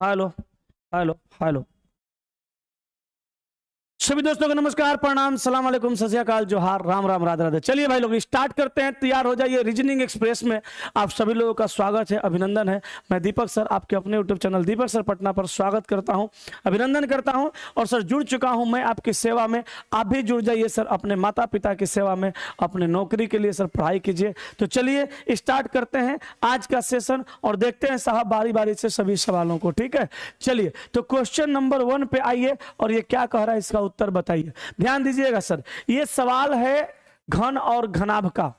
Hello hello hello. सभी दोस्तों को नमस्कार, प्रणाम, सलाम वालेकुम, सत श्री अकाल, जोहार, राम राम, राधे राधे। चलिए भाई लोग स्टार्ट करते हैं, तैयार हो जाइए। रीजनिंग एक्सप्रेस में आप सभी लोगों का स्वागत है, अभिनंदन है। मैं दीपक सर आपके अपने यूट्यूब चैनल दीपक सर पटना पर स्वागत करता हूं, अभिनंदन करता हूं। और सर जुड़ चुका हूं मैं आपकी सेवा में, आप भी जुड़ जाइए सर अपने माता पिता की सेवा में, अपने नौकरी के लिए सर पढ़ाई कीजिए। तो चलिए स्टार्ट करते हैं आज का सेशन और देखते हैं साहब बारी बारी से सभी सवालों को, ठीक है। चलिए तो क्वेश्चन नंबर 1 पे आइए और ये क्या कह रहा है इसका उत्तर बताइए। ध्यान दीजिएगा सर, ये सवाल है घन और घनाभ का,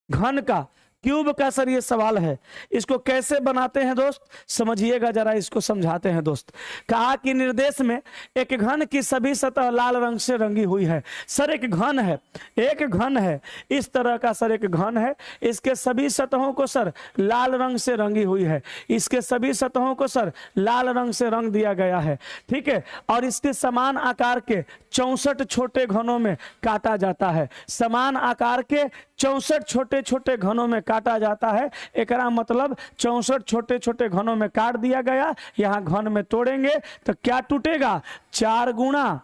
घन का क्यूब का सर ये सवाल है। इसको कैसे बनाते हैं दोस्त समझिएगा जरा, इसको समझाते हैं दोस्त। कहा कि निर्देश में एक घन की सभी सतह लाल रंग से रंगी हुई है। सर एक घन है, एक घन है, इस तरह का सर एक घन है, इसके सभी सतहों को सर लाल रंग से रंगी हुई है, इसके सभी सतहों को सर लाल रंग से रंग दिया गया है, ठीक है। और इसके समान आकार के 64 छोटे घनों में काटा जाता है, समान आकार के 64 छोटे छोटे घनों में काटा जाता है। एकरा मतलब 64 छोटे छोटे घनों में काट दिया गया। यहां घन में तोड़ेंगे तो क्या टूटेगा, 4 गुणा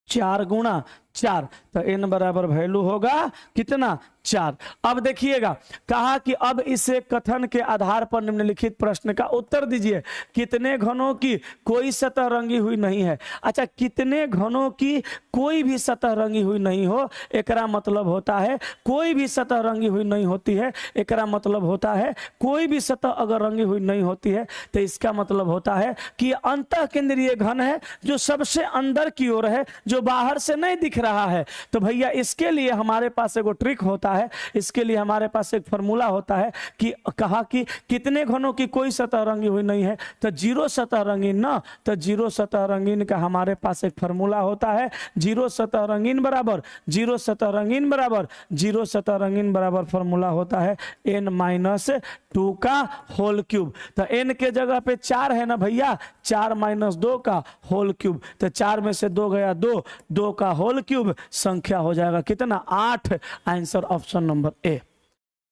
4 गुणा 4, तो n बराबर वैल्यू होगा कितना, 4। अब देखिएगा, कहा कि अब इसे कथन के आधार पर निम्नलिखित प्रश्न का उत्तर दीजिए। कितने घनों की कोई सतह रंगी हुई नहीं है। अच्छा, कितने घनों की कोई भी सतह रंगी हुई नहीं हो, एकरा मतलब होता है कोई भी सतह रंगी हुई नहीं होती है। एकरा मतलब होता है कोई भी सतह अगर रंगी हुई नहीं होती है तो इसका मतलब होता है कि अंतः केंद्रीय घन है, जो सबसे अंदर की ओर है, जो बाहर से नहीं दिख रहा है। तो भैया इसके लिए हमारे पास एक ट्रिक होता है, इसके लिए हमारे पास एक फॉर्मूला होता है कि कहा कि कितने घनों की कोई सतह रंगी हुई नहीं है, तो जीरो सतह रंगीन ना, तो जीरो सतह रंगीन का हमारे पास एक फॉर्मूला होता है। जीरो सतह रंगीन बराबर जीरो सतह रंगीन बराबर जीरो सतह रंगीन बराबर फॉर्मूला होता है n-2 का होल क्यूब। तो n के जगह पे 4 है ना भैया, 4 - 2 का होल क्यूब, तो 4 में से 2 गया 2, 2 का होल क्यूब, संख्या हो जाएगा कितना, 8। आंसर ऑप्शन नंबर ए।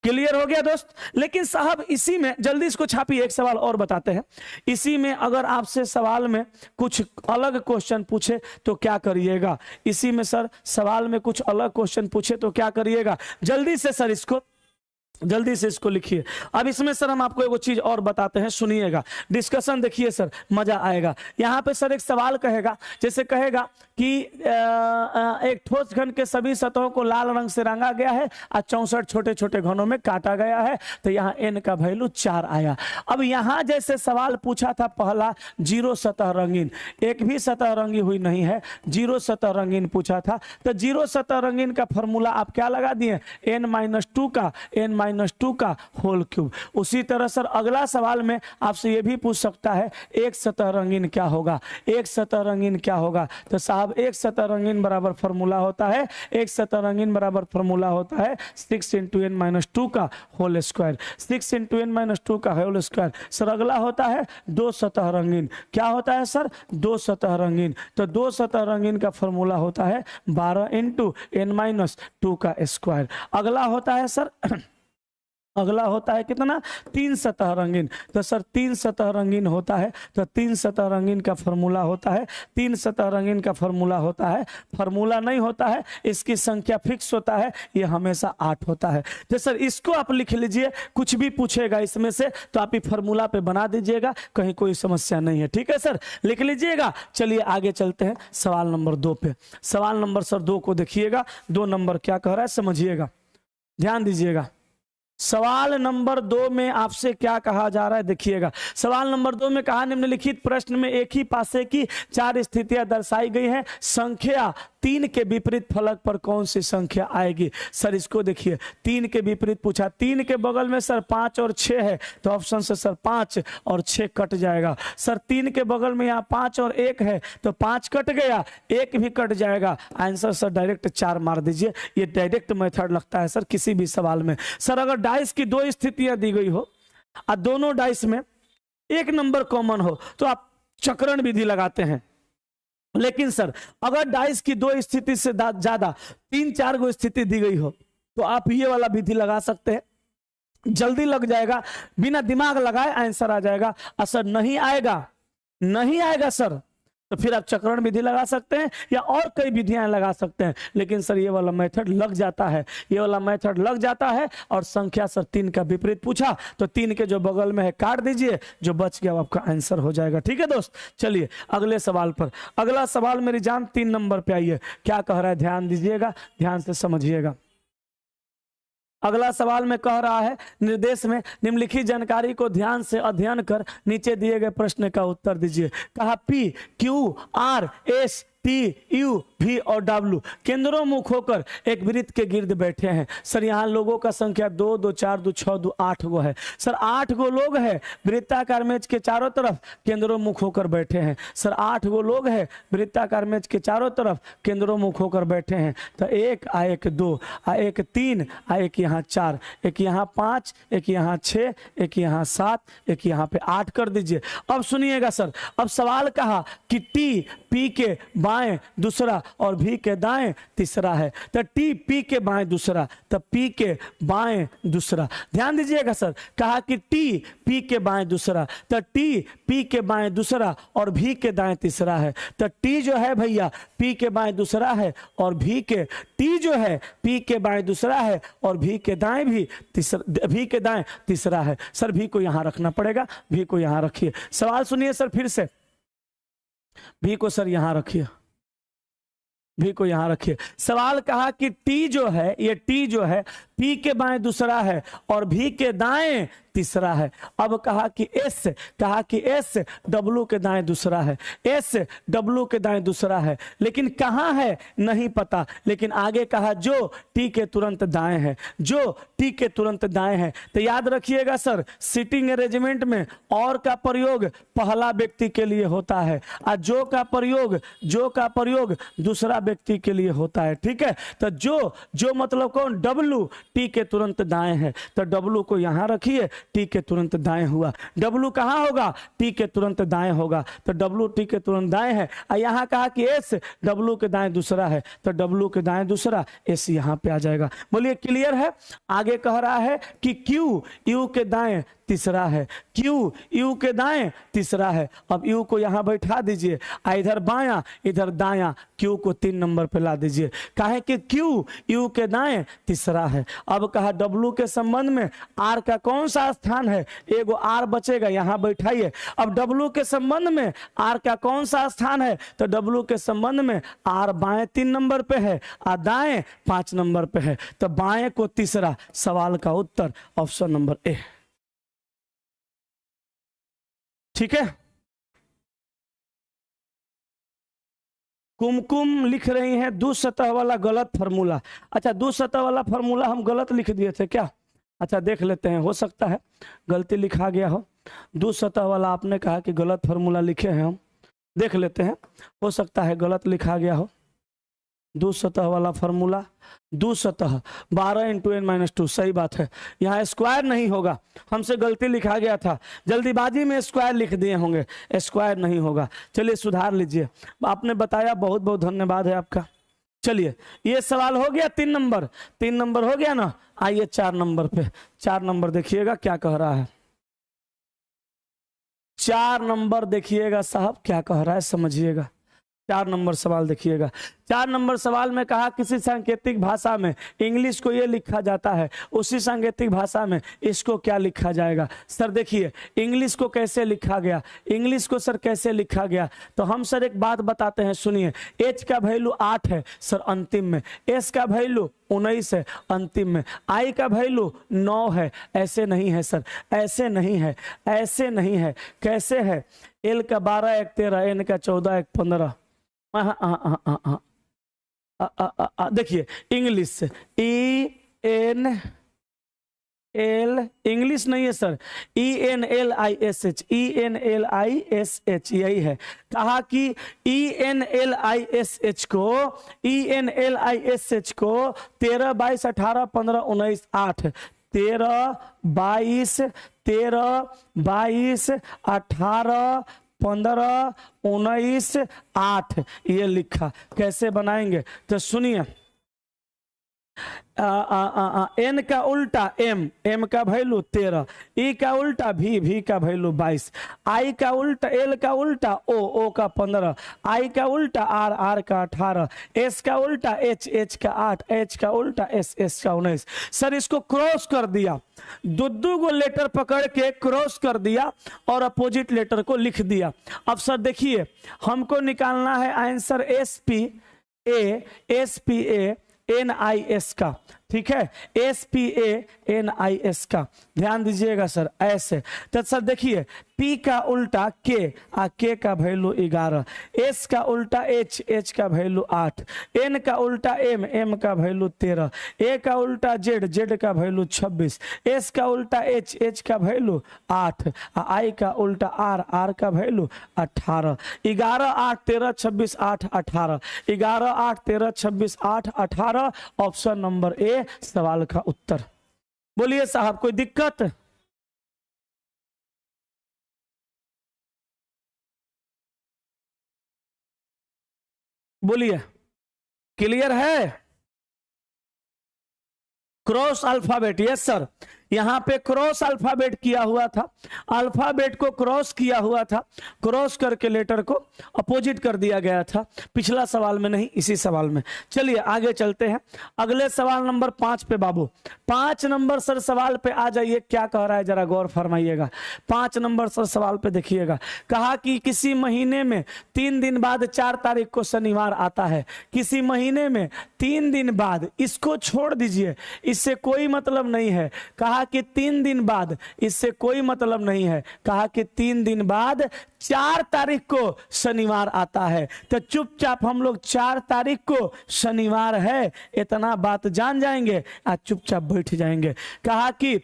क्लियर हो गया दोस्त। लेकिन साहब इसी में जल्दी इसको छापिए, एक सवाल और बताते हैं। इसी में अगर आपसे सवाल में कुछ अलग क्वेश्चन पूछे तो क्या करिएगा, इसी में सर सवाल में कुछ अलग क्वेश्चन पूछे तो क्या करिएगा, जल्दी से सर इसको जल्दी से इसको लिखिए। अब इसमें सर हम आपको एक चीज और बताते हैं, सुनिएगा, डिस्कशन देखिए सर, मजा आएगा। यहाँ पे सर एक सवाल कहेगा, जैसे कहेगा कि एक ठोस घन के सभी सतहों को लाल रंग से रंगा गया है और 64 छोटे छोटे घनों में काटा गया है, तो यहाँ n का वैल्यू 4 आया। अब यहाँ जैसे सवाल पूछा था पहला, जीरो सतह रंगीन, एक भी सतह रंगी हुई नहीं है, जीरो सतह रंगीन पूछा था, तो जीरो सतह रंगीन का फॉर्मूला आप क्या लगा दिए, n-2 का होल क्यूब। उसी तरह सर अगला सवाल में आपसे यह भी पूछ सकता है एक सतह रंगीन क्या होगा, एक सतह रंगीन क्या होगा, तो साहब एक सतह रंगीन बराबर फॉर्मूला होता है, एक सतह रंगीन बराबर फॉर्मूला होता है 6 × n-2 का होल स्क्वायर, 6 × n-2 का होल स्क्वायर। सर अगला होता है दो सतह रंगीन, क्या होता है सर, दो सतह रंगीन, तो दो सतह रंगीन का फॉर्मूला होता है 12 × n-2 का स्क्वायर। अगला होता है सर अगला होता है कितना, 3 सतह रंगीन, तो सर 3 सतह रंगीन होता है, तो 3 सतह रंगीन का फॉर्मूला होता है, 3 सतह रंगीन का फॉर्मूला होता है, फॉर्मूला नहीं होता है, इसकी संख्या फिक्स होता है, ये हमेशा 8 होता है। तो सर इसको आप लिख लीजिए, कुछ भी पूछेगा इसमें से तो आप ये फॉर्मूला पे बना दीजिएगा, कहीं कोई समस्या नहीं है, ठीक है सर, लिख लीजिएगा। चलिए आगे चलते हैं सवाल नंबर 2 पे। सवाल नंबर सर 2 को देखिएगा, 2 नंबर क्या कह रहा है समझिएगा, ध्यान दीजिएगा। सवाल नंबर 2 में आपसे क्या कहा जा रहा है, देखिएगा। सवाल नंबर 2 में कहा निम्नलिखित प्रश्न में एक ही पासे की 4 स्थितियां दर्शाई गई हैं, संख्या 3 के विपरीत फलक पर कौन सी संख्या आएगी। सर इसको देखिए, 3 के विपरीत पूछा, 3 के बगल में सर 5 और 6 है, तो ऑप्शन से सर 5 और 6 कट जाएगा। सर 3 के बगल में यहाँ 5 और 1 है, तो 5 कट गया, 1 भी कट जाएगा। आंसर सर डायरेक्ट 4 मार दीजिए, ये डायरेक्ट मेथड लगता है सर किसी भी सवाल में। सर अगर डाइस की 2 स्थितियां दी गई हो और दोनों डाइस में एक नंबर कॉमन हो तो आप चक्रण विधि लगाते हैं, लेकिन सर अगर डाइस की 2 स्थिति से ज्यादा 3-4 गो स्थिति दी गई हो तो आप ये वाला विधि लगा सकते हैं, जल्दी लग जाएगा, बिना दिमाग लगाए आंसर आ जाएगा। असर नहीं आएगा नहीं आएगा सर, तो फिर आप चक्रण विधि लगा सकते हैं या और कई विधियां लगा सकते हैं, लेकिन सर ये वाला मेथड लग जाता है, ये वाला मेथड लग जाता है। और संख्या सर 3 का विपरीत पूछा तो 3 के जो बगल में है काट दीजिए, जो बच गया वो आपका आंसर हो जाएगा। ठीक है दोस्त, चलिए अगले सवाल पर। अगला सवाल मेरी जान 3 नंबर पे आइए, क्या कह रहा है ध्यान दीजिएगा, ध्यान से समझिएगा। अगला सवाल में कह रहा है, निर्देश में निम्नलिखित जानकारी को ध्यान से अध्ययन कर नीचे दिए गए प्रश्न का उत्तर दीजिए। कहा P, Q, R, S, T, U, V और W केंद्रों मुख होकर एक वृत्त के गिर्द बैठे हैं। सर यहाँ लोगों का संख्या 2, 2, 4, 2, 6, 2, 8 गो है। सर 8 गो लोग हैं वृत्ताकार मेज के चारों तरफ केंद्रों मुख होकर बैठे हैं। सर 8 गो लोग हैं वृत्ताकार मेज के चारों तरफ केंद्रों मुख होकर बैठे हैं। तो 1 आ 1 2 आ 1 3 आ 1 यहाँ 4, एक यहाँ 5, एक यहाँ 6, एक यहाँ 7, एक यहाँ पे 8 कर दीजिए। अब सुनिएगा सर, अब सवाल कहा कि T P के बाएं दूसरा और V के दाएं तीसरा है। तो T P के बाएं दूसरा, तो P के बाएं दूसरा। ध्यान दीजिएगा सर, कहा कि T P के बाएं दूसरा, तो T P के बाएं दूसरा और V के दाएं तीसरा है। तो T जो है भैया P के बाएं दूसरा है और T जो है P के बाएं दूसरा है और V के दाएं भी V के दाएं तीसरा है। सर V को यहां रखना पड़ेगा, V को यहां रखिए। सवाल सुनिए सर फिर से, V को सर यहां रखिए, V को यहां रखिए। सवाल कहा कि T जो है, ये T जो है P के बाएं दूसरा है और V के दाएं तीसरा है। अब कहा कि S W के दाएं दूसरा है, S W के दाएं दूसरा है, लेकिन कहां है नहीं पता। लेकिन आगे कहा जो T के तुरंत दाएं है, जो T के तुरंत दाएं है। तो याद रखिएगा सर, सिटिंग अरेंजमेंट में और का प्रयोग पहला व्यक्ति के लिए होता है और जो का प्रयोग दूसरा व्यक्ति के लिए होता है। ठीक है, तो जो मतलब कौन, W T के तुरंत दाएं है। तो W को यहां रखिए, T के तुरंत दाएं हुआ। W कहां होगा, T के तुरंत दाएं होगा। तो W T के तुरंत दाएं है। और यहां कहा कि S W के दाएं दूसरा है, तो W के दाएं दूसरा, S यहां पे आ जाएगा। बोलिए क्लियर है। आगे कह रहा है कि Q U के दाएं तीसरा है, Q U के दाएं तीसरा है। अब U को यहां बैठा दीजिए, इधर बायां इधर दायां, Q को 3 नंबर पे ला दीजिए। काहे कि Q U के दाएं तीसरा है। अब कहा W के संबंध में R का कौन सा स्थान है, एगो R बचेगा, यहां बैठाइए। अब W के संबंध में R का कौन सा स्थान है, तो W के संबंध में R बाएं 3 नंबर पे है और दाएं 5 नंबर पे है। तो बाएं को तीसरा, सवाल का उत्तर ऑप्शन नंबर ए। ठीक है, कुमकुम लिख रही हैं दुसतह वाला गलत फॉर्मूला। अच्छा, दुसतह वाला फॉर्मूला हम गलत लिख दिए थे क्या? अच्छा देख लेते हैं, हो सकता है गलती लिखा गया हो। दुसतह वाला आपने कहा कि गलत फॉर्मूला लिखे हैं, हम देख लेते हैं, हो सकता है गलत लिखा गया हो। दुसतह वाला फॉर्मूला, दुसतह 12 × n-2, सही बात है। यहाँ स्क्वायर नहीं होगा, हमसे गलती लिखा गया था, जल्दीबाजी में स्क्वायर लिख दिए होंगे, स्क्वायर नहीं होगा। चलिए सुधार लीजिए, आपने बताया, बहुत बहुत धन्यवाद है आपका। चलिए ये सवाल हो गया 3 नंबर हो गया ना। आइए 4 नंबर पे, 4 नंबर देखिएगा क्या कह रहा है। 4 नंबर देखिएगा साहब क्या कह रहा है, समझिएगा। 4 नंबर सवाल देखिएगा। 4 नंबर सवाल में कहा किसी सांकेतिक भाषा में इंग्लिश को ये लिखा जाता है, उसी सांकेतिक भाषा में इसको क्या लिखा जाएगा। सर देखिए इंग्लिश को कैसे लिखा गया, इंग्लिश को सर कैसे लिखा गया, तो हम सर एक बात बताते हैं, सुनिए। H का वैल्यू 8 है सर अंतिम में, S का वैल्यू 19 है अंतिम में, I का वैल्यू 9 है। ऐसे नहीं है सर, ऐसे नहीं है, ऐसे नहीं है। कैसे है? L का 12 1 13, N का 14 1 15। देखिए इंग्लिश से ENL, इंग्लिश नहीं है सर, ENLISH, ENLISH यही है। कहा कि ENLISH को 13 22 18 15 19 8, 13 22 18 15 19 8 ये लिखा। कैसे बनाएंगे तो सुनिए, एन का उल्टा एम, एम का वैल्यू 13, ई का उल्टा भी, भी का वैल्यू 22, आई का उल्टा एल का उल्टा ओ, ओ का 15, आई का उल्टा आर, आर का 18, एस का उल्टा एच, एच का 8, एच का उल्टा एस, एस का 19। सर इसको क्रॉस कर दिया, दो को लेटर पकड़ के क्रॉस कर दिया और अपोजिट लेटर को लिख दिया। अब सर देखिए हमको निकालना है आंसर SPA NIS का, ठीक है, SPA NIS का, ध्यान दीजिएगा सर ऐसे। तो सर देखिए P का उल्टा K, K का वैल्यू 11, S का उल्टा H, H का वैल्यू 8, N का उल्टा M, M का वैल्यू 13, A का उल्टा Z, Z का वैल्यू 26, S का उल्टा H, H का वैल्यू 8, I का उल्टा R, R का वैल्यू 18। 11 8 13 26 8 18, 11 8 13 26 8 18, ऑप्शन नंबर ए सवाल का उत्तर। बोलिए साहब कोई दिक्कत? बोलिए क्लियर है? क्रॉस अल्फाबेट, यस सर, यहाँ पे क्रॉस अल्फाबेट किया हुआ था, अल्फाबेट को क्रॉस किया हुआ था, क्रॉस करके लेटर को अपोजिट कर दिया गया था, पिछला सवाल में नहीं इसी सवाल में। चलिए आगे चलते हैं अगले सवाल नंबर 5 पे। बाबू 5 नंबर सर सवाल पे आ जाइए, क्या कह रहा है जरा गौर फरमाइएगा। 5 नंबर सर सवाल पे देखिएगा, कहा कि किसी महीने में 3 दिन बाद 4 तारीख को शनिवार आता है, किसी महीने में 3 दिन बाद, इसको छोड़ दीजिए, इससे कोई मतलब नहीं है। कहा कि 3 दिन बाद, इससे कोई मतलब नहीं है। कहा कि 3 दिन बाद 4 तारीख को शनिवार आता है, तो चुपचाप हम लोग 4 तारीख को शनिवार है इतना बात जान जाएंगे, आज चुपचाप बैठ जाएंगे। कहा कि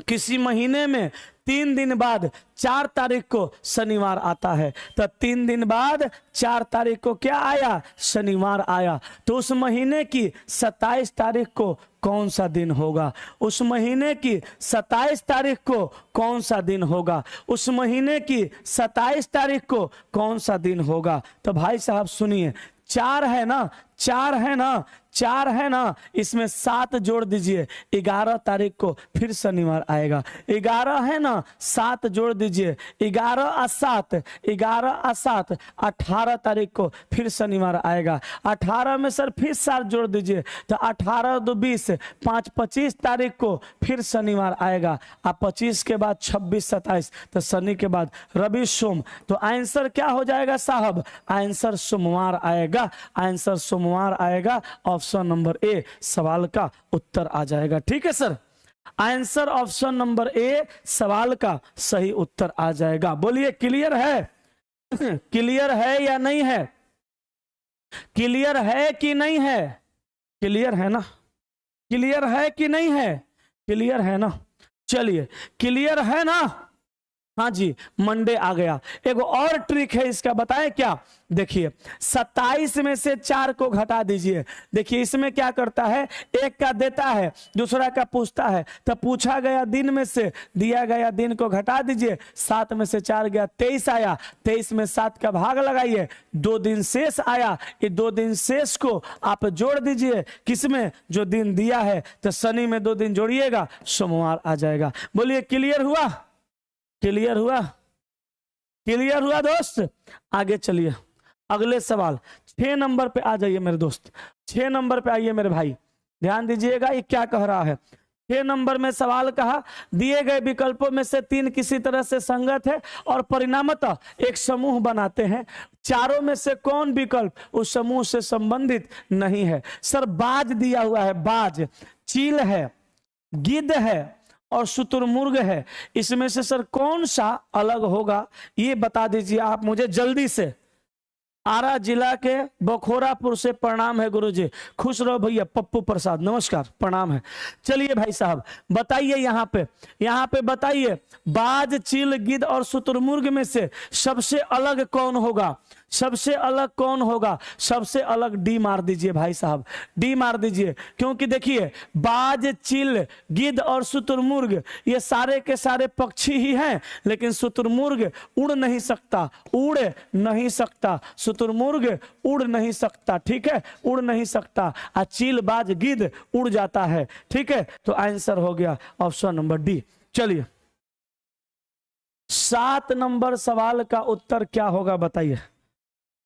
किसी महीने में 3 दिन बाद 4 तारीख को शनिवार आता है, तो 3 दिन बाद 4 तारीख को क्या आया? शनिवार आया। तो उस महीने की 27 तारीख को कौन सा दिन होगा? उस महीने की 27 तारीख को कौन सा दिन होगा? उस महीने की 27 तारीख को कौन सा दिन होगा? तो भाई साहब सुनिए, 4 है ना, 4 है ना, 4 है ना, इसमें 7 जोड़ दीजिए, 11 तारीख को फिर शनिवार आएगा। 11 है ना, 7 जोड़ दीजिए, 11 और 7, 11 और 7, 18 तारीख को फिर शनिवार आएगा। 18 में सर फिर 7 जोड़ दीजिए, तो 18 2 20, 5 25 तारीख को फिर शनिवार आएगा। अब 25 के बाद 26 27, तो शनि के बाद रवि सोम, तो आंसर क्या हो जाएगा साहब? आंसर सोमवार आएगा, आंसर सोमवार आएगा। ऑप्शन नंबर ए सवाल का उत्तर आ जाएगा। ठीक है सर, आंसर ऑप्शन नंबर ए सवाल का सही उत्तर आ जाएगा। बोलिए क्लियर है? क्लियर है या नहीं है? क्लियर है कि नहीं है? क्लियर है ना? क्लियर है कि नहीं है? क्लियर है ना? चलिए क्लियर है ना? हाँ जी, मंडे आ गया। एक और ट्रिक है इसका, बताएं क्या? देखिए 27 में से 4 को घटा दीजिए। देखिए इसमें क्या करता है, एक का देता है, दूसरा का पूछता है, तो पूछा गया दिन में से दिया गया दिन को घटा दीजिए। 7 में से 4 गया, 23 आया, 23 में 7 का भाग लगाइए, 2 दिन शेष आया। ये 2 दिन शेष को आप जोड़ दीजिए, किसमें? जो दिन दिया है, तो शनि में 2 दिन जोड़िएगा, सोमवार आ जाएगा। बोलिए क्लियर हुआ? क्लियर हुआ? क्लियर हुआ दोस्त? आगे चलिए अगले सवाल 6 नंबर पे आ जाइए मेरे दोस्त, 6 नंबर पे आइए मेरे भाई, ध्यान दीजिएगा ये क्या कह रहा है। 6 नंबर में सवाल कहा, दिए गए विकल्पों में से 3 किसी तरह से संगत है और परिणामतः एक समूह बनाते हैं, चारों में से कौन विकल्प उस समूह से संबंधित नहीं है? सर बाज दिया हुआ है, बाज, चील है, गिद्ध है और शुतुरमुर्ग है, इसमें से सर कौन सा अलग होगा ये बता दीजिए आप मुझे जल्दी से। आरा जिला के बखोरापुर से प्रणाम है गुरुजी, खुश रहो भैया। पप्पू प्रसाद नमस्कार, प्रणाम है। चलिए भाई साहब बताइए, यहाँ पे बताइए, बाज, चील, गिद्ध और शुतुरमुर्ग में से सबसे अलग कौन होगा? सबसे अलग कौन होगा? सबसे अलग डी मार दीजिए भाई साहब, डी मार दीजिए। क्योंकि देखिए बाज, चिल, गिद्ध और शुतुरमुर्ग ये सारे के सारे पक्षी ही हैं, लेकिन शुतुरमुर्ग उड़ नहीं सकता, उड़ नहीं सकता, शुतुरमुर्ग उड़ नहीं सकता, ठीक है, उड़ नहीं सकता। चिल, बाज, गिद्ध उड़ जाता है, ठीक है। तो आंसर हो गया ऑप्शन नंबर डी। चलिए 7 नंबर सवाल का उत्तर क्या होगा बताइए?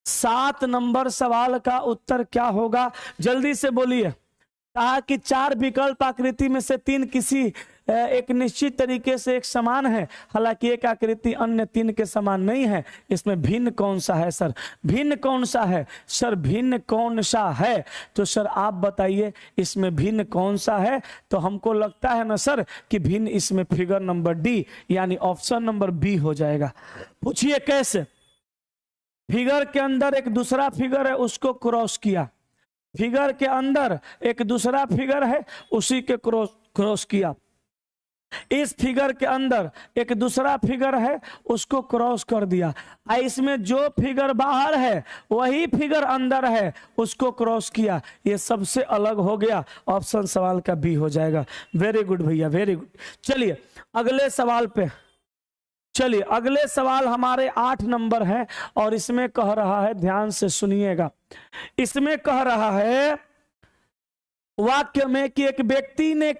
7 नंबर सवाल का उत्तर क्या होगा? जल्दी से बोलिए। कहा कि 4 विकल्प आकृति में से 3 किसी एक निश्चित तरीके से एक समान है, हालांकि एक आकृति अन्य 3 के समान नहीं है। इसमें भिन्न कौन सा है सर? भिन्न कौन सा है सर? भिन्न कौन सा है? तो सर आप बताइए इसमें भिन्न कौन सा है? तो हमको लगता है ना सर कि भिन्न इसमें फिगर नंबर डी यानी ऑप्शन नंबर बी हो जाएगा। पूछिए कैसे? फिगर के अंदर एक दूसरा फिगर है, उसको क्रॉस किया। फिगर के अंदर एक दूसरा फिगर है, उसी के क्रॉस किया। इस फिगर के अंदर एक दूसरा फिगर है, उसको क्रॉस कर दिया। इसमें जो फिगर बाहर है वही फिगर अंदर है, उसको क्रॉस किया। ये सबसे अलग हो गया, ऑप्शन सवाल का बी हो जाएगा। वेरी गुड भैया, वेरी गुड। चलिए अगले सवाल पे चलिए, अगले सवाल हमारे 8 नंबर है और इसमें कह रहा है, ध्यान से सुनिएगा, इसमें कह रहा है वाक्य में कि एक व्यक्ति ने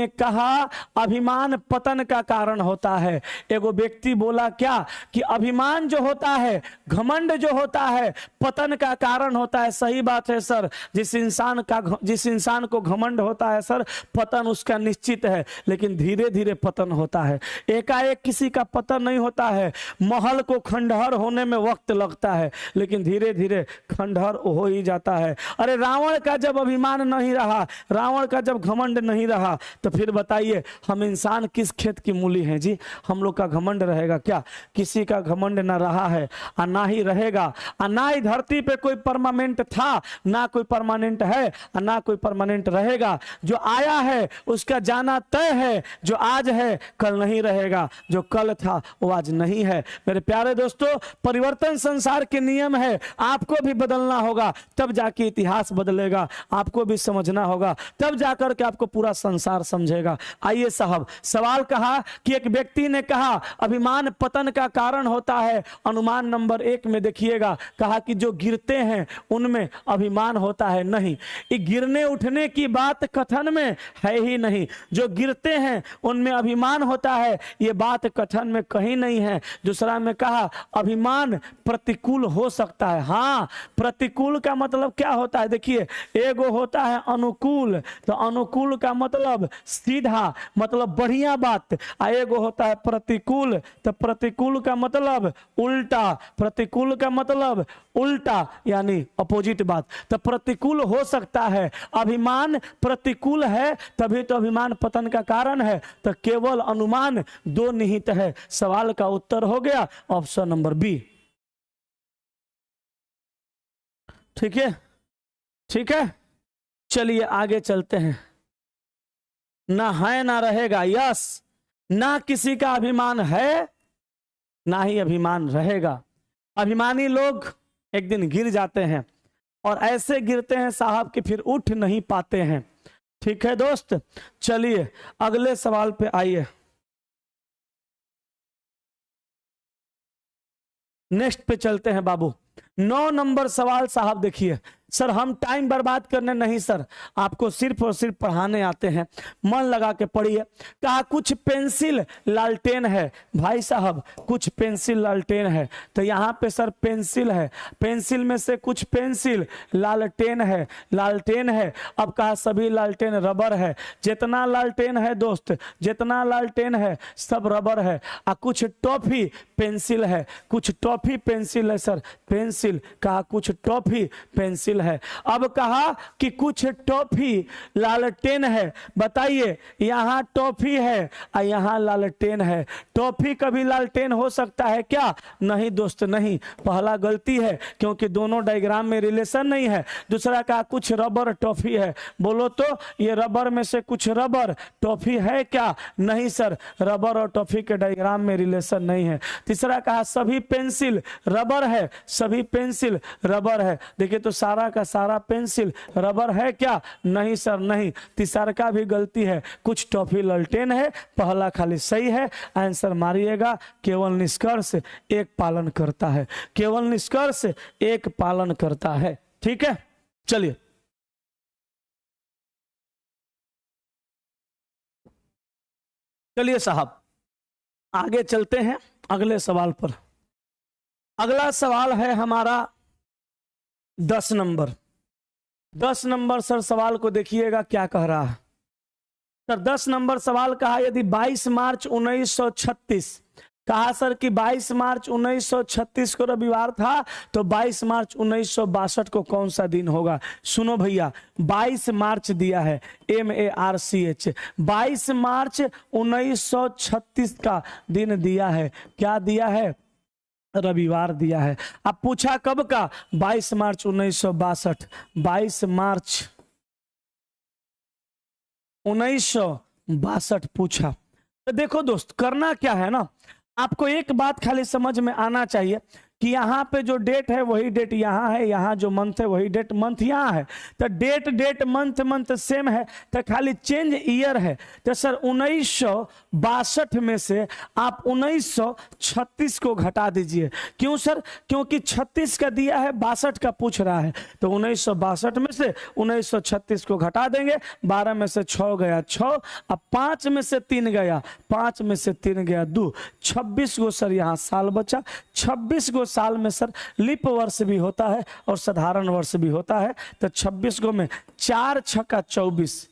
कहा अभिमान पतन का कारण होता है। एगो व्यक्ति बोला क्या कि अभिमान जो होता है, घमंड जो होता है, पतन का कारण होता है। सही बात है सर, जिस इंसान को घमंड होता है सर, पतन उसका निश्चित है, लेकिन धीरे धीरे पतन होता है। एकाएक किसी का पतन नहीं होता है। महल को खंडहर होने में वक्त लगता है, लेकिन धीरे धीरे खंडहर हो ही जाता है। अरे रावण का जब अभिमान नहीं रहा, रावण का जब घमंड नहीं रहा, तो फिर बताइए हम इंसान किस खेत की मूली हैं जी? हम लोग का घमंड रहेगा क्या? किसी का घमंड ना रहा है और ना ही रहेगा। और ना ही धरती पे कोई परमानेंट था, ना कोई परमानेंट है और ना कोई परमानेंट रहेगा। जो आया है उसका जाना तय है, जो आज है कल नहीं रहेगा, जो कल था वो आज नहीं है। मेरे प्यारे दोस्तों, परिवर्तन संसार के नियम है, आपको भी बदलना होगा, तब जाके इतिहास बदलेगा। आपको भी समझना होगा, तब जाकर के आपको पूरा संसार समझेगा। आइए साहब, सवाल कहा कि एक व्यक्ति ने कहा अभिमान पतन का कारण होता है। अनुमान नंबर 1 में देखिएगा, कहा कि जो गिरते हैं उनमें अभिमान होता है। नहीं, ये गिरने उठने की बात कथन में है ही नहीं। जो गिरते हैं उनमें अभिमान होता है, ये बात कथन में कहीं नहीं है। दूसरा में कहा अभिमान प्रतिकूल हो सकता है। हाँ, प्रतिकूल का मतलब क्या होता है? देखिए, एगो होता है अनुकूल, तो अनुकूल का मतलब सीधा, मतलब बढ़िया बात। एगो होता है प्रतिकूल, तो प्रतिकूल का मतलब उल्टा, प्रतिकूल का मतलब उल्टा यानी अपोजिट बात। तो प्रतिकूल हो सकता है, अभिमान प्रतिकूल है, तभी तो अभिमान पतन का कारण है। तो केवल अनुमान 2 निहित है। सवाल का उत्तर हो गया ऑप्शन नंबर बी। ठीक है, ठीक है। चलिए आगे चलते हैं। ना है ना रहेगा, यस, ना किसी का अभिमान है ना ही अभिमान रहेगा। अभिमानी लोग एक दिन गिर जाते हैं और ऐसे गिरते हैं साहब कि फिर उठ नहीं पाते हैं। ठीक है दोस्त, चलिए अगले सवाल पे आइए। नेक्स्ट पे चलते हैं बाबू। 9 नंबर सवाल साहब देखिए। सर हम टाइम बर्बाद करने नहीं सर, आपको सिर्फ और सिर्फ पढ़ाने आते हैं, मन लगा के पढ़िए। कहा कुछ पेंसिल लालटेन है। भाई साहब कुछ पेंसिल लालटेन है, तो यहाँ पे सर पेंसिल है, पेंसिल में से कुछ पेंसिल लालटेन है, लालटेन है। अब कहा सभी लालटेन रबर है। जितना लालटेन है दोस्त, जितना लालटेन है सब रबर है। और कुछ टॉफी पेंसिल है, कुछ टॉफी पेंसिल है सर, पेंसिल। कहा कुछ टॉफी पेंसिल पेंसिल है। अब कहा कि कुछ टॉफी लालटेन है, बताइए यहाँ टॉफी है और यहाँ लालटेन है। टॉफी कभी लालटेन हो सकता है क्या? नहीं दोस्त नहीं, पहला गलती है क्योंकि दोनों डायग्राम में रिलेशन नहीं है। दूसरा कहा कुछ रबर टॉफी है, बोलो तो ये रबर में से कुछ रबर टॉफी है क्या? नहीं सर, रबर और टॉफी के डायग्राम में रिलेशन नहीं है। तीसरा कहा सभी पेंसिल रबर है, सभी पेंसिल रबर है। देखिए तो सारा का सारा पेंसिल रबर है क्या? नहीं सर नहीं। तीसरा का भी गलती है, कुछ टॉफी लालटेन है, पहला खाली सही है। आंसर मारिएगा, केवल निष्कर्ष एक पालन करता है, केवल निष्कर्ष एक पालन करता है। ठीक है, चलिए चलिए साहब आगे चलते हैं अगले सवाल पर। अगला सवाल है हमारा 10 नंबर। 10 नंबर सर सवाल को देखिएगा क्या कह रहा है। सर 10 नंबर सवाल कहा यदि 22 मार्च 1936, कहा सर कि 22 मार्च 1936 को रविवार था तो 22 मार्च 1962 को कौन सा दिन होगा? सुनो भैया, 22 मार्च दिया है, MARCH, 22 मार्च 1936 का दिन दिया है। क्या दिया है? रविवार दिया है। अब पूछा कब का? 22 मार्च 1962। 22 मार्च 1962 पूछा। तो देखो दोस्त, करना क्या है ना, आपको एक बात खाली समझ में आना चाहिए कि यहाँ पे जो डेट है वही डेट यहाँ है, यहाँ जो मंथ है वही डेट मंथ यहाँ है। तो date date month month same है, तो खाली चेंज ईयर है। तो सर 1962 में से आप 1936 को घटा दीजिए। क्यों सर? क्योंकि 36 का दिया है, 62 का पूछ रहा है। तो 1962 में से 1936 को घटा देंगे। 12 में से 6 गया 6, अब 5 में से 3 गया, 5 में से 3 गया 2, 26 गो सर यहाँ साल बचा। 26 गो साल में सर लीप वर्ष भी होता है और साधारण वर्ष भी होता है। तो 26 गो में 4 छक्का 24,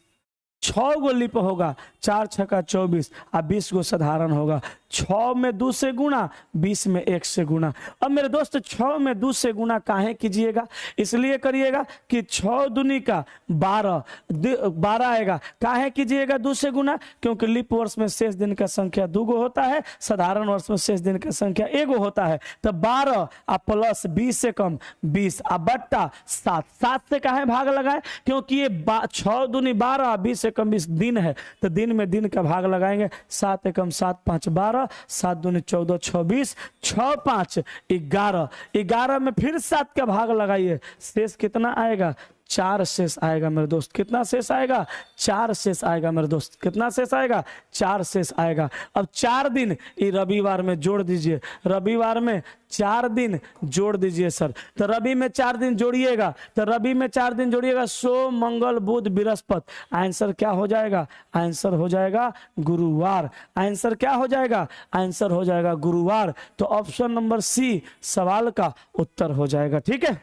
6 गो लीप होगा, 4 छक्का 24 और 20 गो साधारण होगा। 6 में 2 से गुना, 20 में 1 से गुना। अब मेरे दोस्त 6 में 2 से गुना काहे कीजिएगा? इसलिए करिएगा कि 6 दूनी का 12 आएगा। काहे कीजिएगा 2 से गुना? क्योंकि लीप वर्ष में शेष दिन का संख्या 2 गो होता है, साधारण वर्ष में शेष दिन का संख्या 1 गो होता है। तो 12 और प्लस 20 से कम 20 और बट्टा 7। 7 से काहे भाग लगाए? क्योंकि ये 6 दूनी 12, 20 से कम 20 दिन है, तो दिन में दिन का भाग लगाएंगे। 7 एकम 7 5 12, 7 दूनी 14 26, 6 5 11, 11 में फिर 7 का भाग लगाइए, शेष कितना आएगा? 4 शेष आएगा मेरे दोस्त। कितना शेष आएगा? 4 शेष आएगा मेरे दोस्त। कितना शेष आएगा? 4 शेष आएगा। अब 4 दिन ये रविवार में जोड़ दीजिए, रविवार में 4 दिन जोड़ दीजिए सर। तो रवि में 4 दिन जोड़िएगा, तो रवि में 4 दिन जोड़िएगा, सोम मंगल बुध बृहस्पति। आंसर क्या हो जाएगा? आंसर हो जाएगा गुरुवार। आंसर क्या हो जाएगा? आंसर हो जाएगा गुरुवार। तो ऑप्शन नंबर सी सवाल का उत्तर हो जाएगा। ठीक है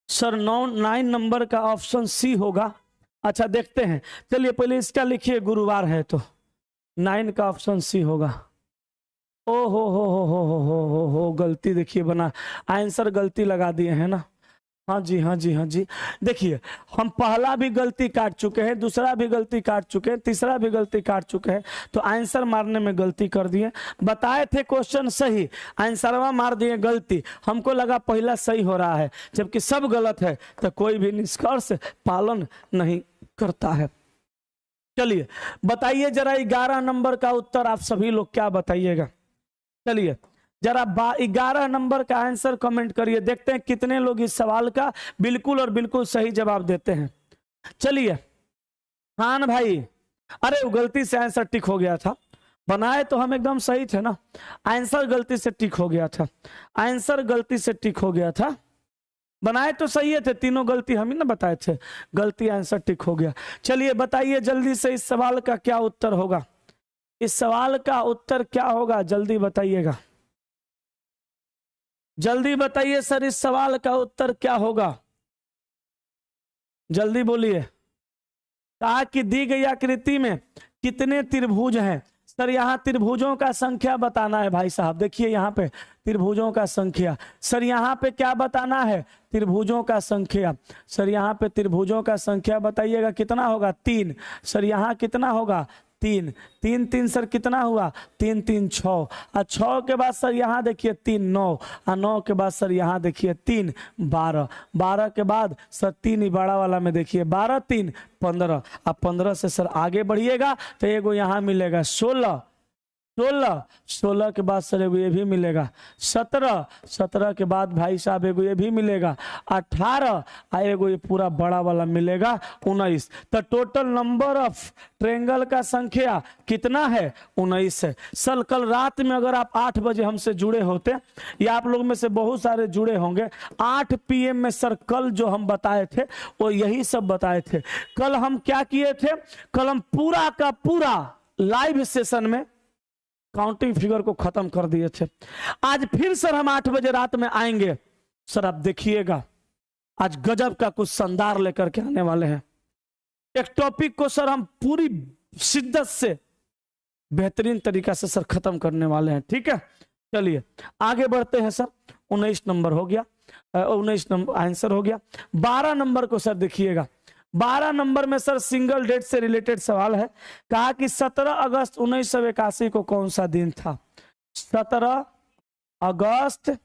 सर, 9 नंबर का ऑप्शन सी होगा। अच्छा देखते हैं, चलिए पहले इसका लिखिए, गुरुवार है तो 9 का ऑप्शन सी होगा। ओ हो गलती देखिए बना, आंसर गलती लगा दिए हैं ना। हाँ जी हाँ जी हाँ जी, देखिए हम पहला भी गलती काट चुके हैं, दूसरा भी गलती काट चुके हैं, तीसरा भी गलती काट चुके हैं, तो आंसर मारने में गलती कर दिए। बताए थे क्वेश्चन सही, आंसरवा मार दिए गलती। हमको लगा पहला सही हो रहा है, जबकि सब गलत है, तो कोई भी निष्कर्ष पालन नहीं करता है। चलिए बताइए जरा 11 नंबर का उत्तर आप सभी लोग क्या बताइएगा। चलिए जरा 11 नंबर का आंसर कमेंट करिए, देखते हैं कितने लोग इस सवाल का बिल्कुल और बिल्कुल सही जवाब देते हैं। चलिए खान भाई, अरे वो गलती से आंसर टिक हो गया था, बनाए तो हम एकदम सही थे ना, आंसर गलती से टिक हो गया था, आंसर गलती से टिक हो गया था, बनाए तो सही थे, तीनों गलती हम ही ना बताए थे, गलती आंसर टिक हो गया। चलिए बताइए जल्दी से इस सवाल का क्या उत्तर होगा, इस सवाल का उत्तर क्या होगा, जल्दी बताइएगा, जल्दी बताइए सर, इस सवाल का उत्तर क्या होगा, जल्दी बोलिए। कहा कि दी गई आकृति में कितने त्रिभुज हैं? सर यहाँ त्रिभुजों का संख्या बताना है भाई साहब। देखिए यहाँ पे त्रिभुजों का संख्या। सर यहाँ पे क्या बताना है? त्रिभुजों का संख्या। सर यहाँ पे त्रिभुजों का संख्या बताइएगा कितना होगा? 3। सर यहाँ कितना होगा? 3। 3 3 सर कितना हुआ? 3 3 6। और 6 के बाद सर यहाँ देखिए 3 9। और 9 के बाद सर यहाँ देखिए 3 12। 12 के बाद सर 3 ही बड़ा वाला में देखिए 12 3 15। अब 15 से सर आगे बढ़िएगा तो एगो यहाँ मिलेगा 16। 16 के बाद सर एगो ये भी मिलेगा 17। 17 के बाद भाई साहब एगो ये भी मिलेगा 18। और एगो ये पूरा बड़ा वाला मिलेगा 19। तो टोटल नंबर ऑफ ट्रायंगल का संख्या कितना है? 19 है। सर कल रात में अगर आप 8 बजे हमसे जुड़े होते, या आप लोग में से बहुत सारे जुड़े होंगे, 8 PM में सर कल जो हम बताए थे वो यही सब बताए थे। कल हम क्या किए थे? कल हम पूरा का पूरा लाइव सेशन में काउंटिंग फिगर को खत्म कर दिए थे। आज फिर सर हम 8 बजे रात में आएंगे। सर आप देखिएगा आज गजब का कुछ शानदार लेकर के आने वाले हैं। एक टॉपिक को सर हम पूरी शिद्दत से बेहतरीन तरीका से सर खत्म करने वाले हैं। ठीक है, चलिए आगे बढ़ते हैं। सर 19 नंबर हो गया, 19 नंबर आंसर हो गया। 12 नंबर को सर देखिएगा। 12 नंबर में सर सिंगल डेट से रिलेटेड सवाल है। कहा कि 17 अगस्त 1981 को कौन सा दिन था? 17 अगस्त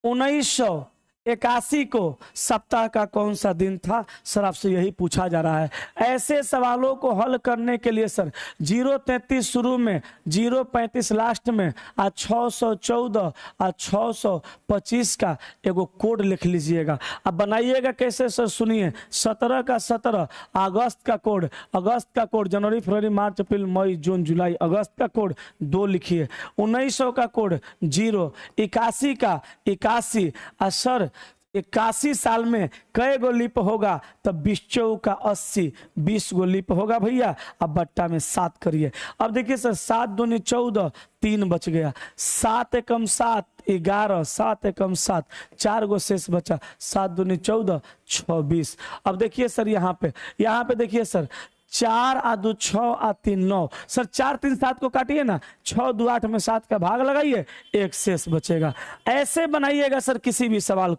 1981 को सप्ताह का कौन सा दिन था? सर आपसे यही पूछा जा रहा है। ऐसे सवालों को हल करने के लिए सर 033 शुरू में, 035 लास्ट में, और 614 और 625 का एगो कोड लिख लीजिएगा। अब बनाइएगा कैसे सर? सुनिए, 17 का 17, अगस्त का कोड, अगस्त का कोड जनवरी फरवरी मार्च अप्रैल मई जून जुलाई, अगस्त का कोड 2 लिखिए। 1900 का कोड 0, 81 का 81। और सर 81 साल में कई गो लिप होगा? तो 20 का 80, 20 गो लिप होगा भैया। अब बट्टा में 7 करिए। अब देखिए सर 7 दूनी 14, 3 बच गया। 7 एकम 7 11, 7 एकम 7, 4 गो शेष बचा। 7 दूनी 14, 26। अब देखिए सर यहाँ पे देखिए सर 4 आ 2 6 आ 3 9। सर 4 3 7 को काटिए ना, 6 2 8 में 7 का भाग लगाइए, 1 शेष बचेगा। ऐसे बनाइएगा सर किसी भी सवाल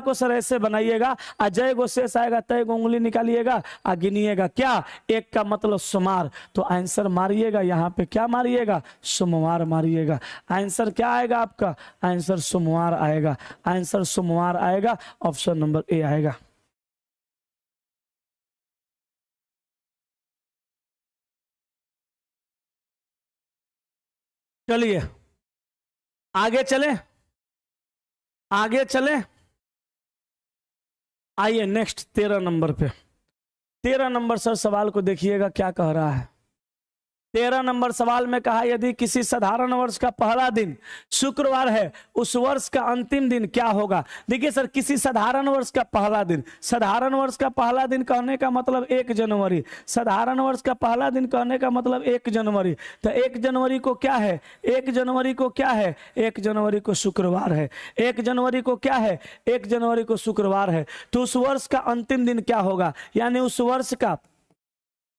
को सर ऐसे बनाइएगा। आ जय गो शेष आएगा तय गो उंगली निकालिएगा, आ गिनिएगा क्या? 1 का मतलब सोमवार। तो आंसर मारिएगा यहाँ पे, क्या मारिएगा? सोमवार मारिएगा। आंसर क्या आएगा आपका? आंसर सोमवार आएगा। आंसर सोमवार आएगा। ऑप्शन नंबर ए आएगा। चलिए आगे चले। आइए नेक्स्ट 13 नंबर पे। 13 नंबर सर सवाल को देखिएगा क्या कह रहा है। 13 नंबर सवाल में कहा यदि किसी साधारण वर्ष का पहला दिन शुक्रवार है, उस वर्ष का अंतिम दिन क्या होगा? देखिए सर किसी साधारण वर्ष का पहला दिन, साधारण वर्ष का पहला दिन कहने का मतलब 1 जनवरी, साधारण वर्ष का पहला दिन कहने का मतलब 1 जनवरी। तो 1 जनवरी को क्या है? 1 जनवरी को क्या है? 1 जनवरी को शुक्रवार है। 1 जनवरी को क्या है? 1 जनवरी को शुक्रवार है। तो उस वर्ष का अंतिम दिन क्या होगा? यानी उस वर्ष का